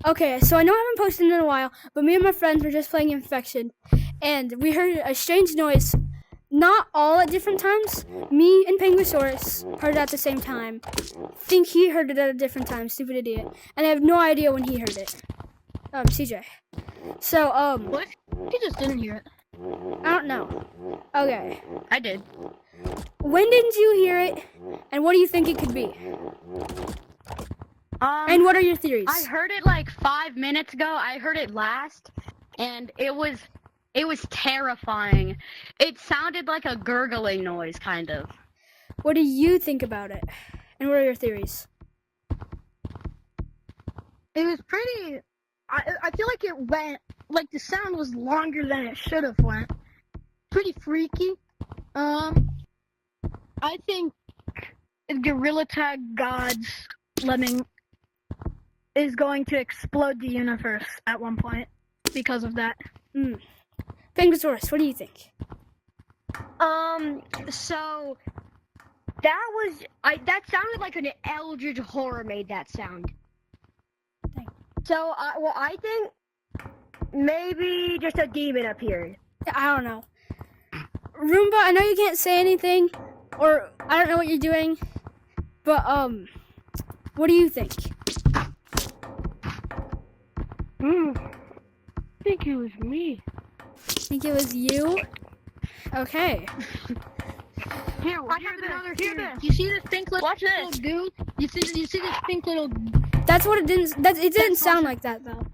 Okay, so I know I haven't posted in a while, but me and my friends were just playing Infection, and we heard a strange noise. Not all at different times. Me and Pengusaurus heard it at the same time. Think he heard it at a different time, stupid idiot. And I have no idea when he heard it. CJ. So, What if he just didn't hear it? I don't know. Okay. I did. When didn't you hear it? And what do you think it could be? And what are your theories? I heard it like 5 minutes ago. I heard it last, and it was terrifying. It sounded like a gurgling noise, kind of. What do you think about it? And what are your theories? It was pretty. I feel like it went like the sound was longer than it should have went. Pretty freaky. I think Gorilla Tag God's lemming is going to explode the universe at one point because of that. Pengusaurus, what do you think? So that sounded like an eldritch horror made that sound. Thanks. So, I think maybe just a demon appeared. I don't know. Roomba, I know you can't say anything, or I don't know what you're doing, but, what do you think? I think it was me. Think it was you? Okay. Here, I have another theory. You see this pink little dude? You see this pink little? That's what it didn't. It didn't sound like that though.